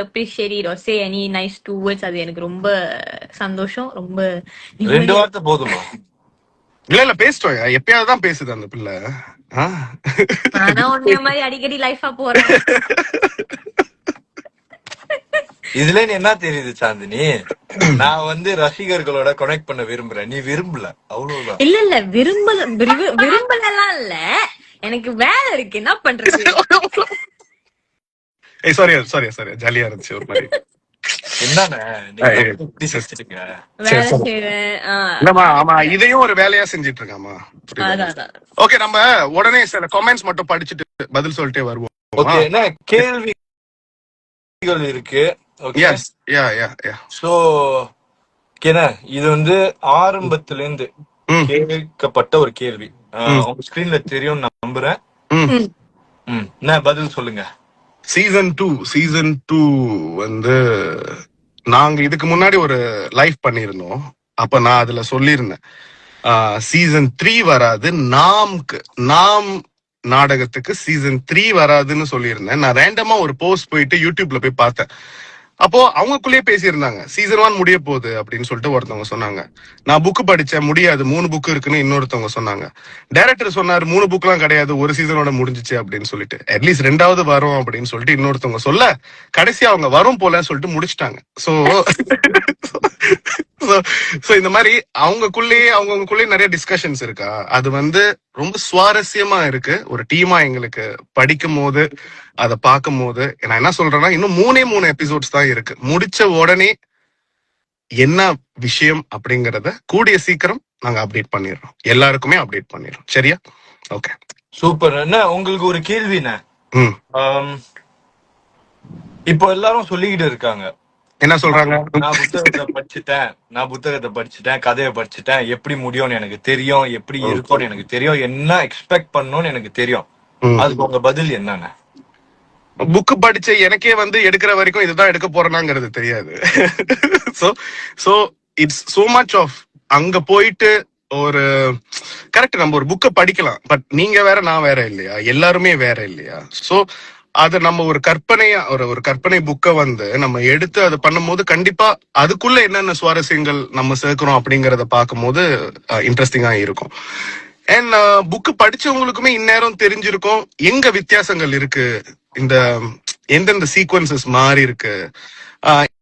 appreciate it or say any nice two words, அது எனக்கு ரொம்ப சந்தோஷம், ரொம்ப 2 நிம்மதியா. வார்த்தை போதுமா? இல்ல பேசிட்டோம், எப்பயாவது தான் பேசுது அந்த பிள்ளை. ஆனா உன்னைய மாதிரி அடிக்கடி லைஃபா போறேன். இதுல என்ன தெரியுது சாந்தினி, நான் வந்து ரசிகர்களோட கனெக்ட் பண்ண விரும்புறேன், நீ விரும்பல, அவ்வளவுதான். இல்ல விரும்பலாம் இல்ல, எனக்கு வேலை இருக்கு, என்ன பண்றது? சாரி ஜாலியா இருந்துச்சு ஒரு மாதிரி. என்னன்னு வேலை செய்வேன். இல்லம்மா, ஆமா இதையும் ஒரு வேலையா செஞ்சிட்டு இருக்காமா. ஓகே, நம்ம உடனே சில கமெண்ட்ஸ் மட்டும் படிச்சுட்டு பதில் சொல்லிட்டே வருவோம். ஓகே, என்ன கேள்விகள் இருக்கு? எஸ், யா. சோ இது வந்து ஆரம்பத்துல இருந்து கேட்கப்பட்ட ஒரு கேள்வி. உங்க ஸ்கிரீன்ல தெரியும் நான் நம்புறேன். என்ன பதில் சொல்லுங்க. சீசன் 2 வந்து நாங்க இதுக்கு முன்னாடி ஒரு லைவ் பண்ணிருந்தோம். அப்ப நான் அதுல சொல்லியிருந்தேன், சீசன் 3 வராது, நாம் நாடகத்துக்கு சீசன் 3 வராதுன்னு சொல்லியிருந்தேன். நான் ரேண்டமா ஒரு போஸ்ட் போயிட்டு யூடியூப்ல போய் பார்த்தேன். அப்போ அவங்களுக்குள்ளேயே பேசியிருந்தாங்க, சீசன் 1 முடிய போகுது அப்படின்னு சொல்லிட்டு ஒருத்தவங்க சொன்னாங்க. நான் புக்கு படிச்சேன், முடியாது, 3 புக்கு இருக்குன்னு இன்னொருத்தவங்க சொன்னாங்க. டைரக்டர் சொன்னாரு 3 புக்லாம் கிடையாது, ஒரு சீசனோட முடிஞ்சிச்சு அப்படின்னு சொல்லிட்டு. அட்லீஸ்ட் 2வது வரும் அப்படின்னு சொல்லிட்டு இன்னொருத்தவங்க சொல்ல, கடைசியா அவங்க வரும் போலன்னு சொல்லிட்டு முடிச்சிட்டாங்க. சோ இந்த மாதிரி அவங்களுக்குள்ளேயே நிறைய டிஸ்கஷன்ஸ் இருக்கா. அது வந்து ரொம்ப சுவாரஸ்யமா இருக்கு. ஒரு டீமா எங்களுக்கு படிக்கும் போது, அதை பார்க்கும் போது நான் என்ன சொல்றேன்னா, இன்னும் 3 எபிசோட்ஸ் தான் இருக்கு. முடிச்ச உடனே என்ன விஷயம் அப்படிங்கறத கூடிய சீக்கிரம் நாங்க அப்டேட் பண்ணிடுறோம், எல்லாருக்குமே அப்டேட் பண்ணிடுறோம். சரியா? Okay, super. என்ன உங்களுக்கு ஒரு கேள்விண்ணே, இப்போ எல்லாரும் சொல்லிக்கிட்டு இருக்காங்க, என்ன சொல்றாங்க? நான் புத்தகத்தை படிச்சுட்டேன், கதையை படிச்சுட்டேன், எப்படி முடியும்னு எனக்கு தெரியும், எப்படி இருக்கும்னு எனக்கு தெரியும், என்ன எக்ஸ்பெக்ட் பண்ணணும்னு எனக்கு தெரியும். அதுக்கு உங்க பதில் என்னன்னு? புக்கு படிச்ச எனக்கே வந்து எடுக்கிற வரைக்கும் இதுதான் எடுக்க போறேனாங்கிறது தெரியாது. So it's so much of அங்க போயிட்டு ஒரு கரெக்ட், நம்ம ஒரு புக்கை படிக்கலாம், பட் நீங்க வேற நான் வேற இல்லையா, எல்லாருமே வேற இல்லையா. சோ அது நம்ம ஒரு கற்பனையா ஒரு கற்பனை புக்கை வந்து நம்ம எடுத்து அதை பண்ணும் போது கண்டிப்பா அதுக்குள்ள என்னென்ன சுவாரஸ்யங்கள் நம்ம சேர்க்கிறோம் அப்படிங்கறத பார்க்கும் போது இன்ட்ரெஸ்டிங்கா இருக்கும். அண்ட் புக்கு படிச்சவங்களுக்குமே இந்நேரம் தெரிஞ்சிருக்கும் எங்க வித்தியாசங்கள் இருக்கு, இந்த எந்தெந்த சீக்வன்சஸ் மாறி இருக்கு,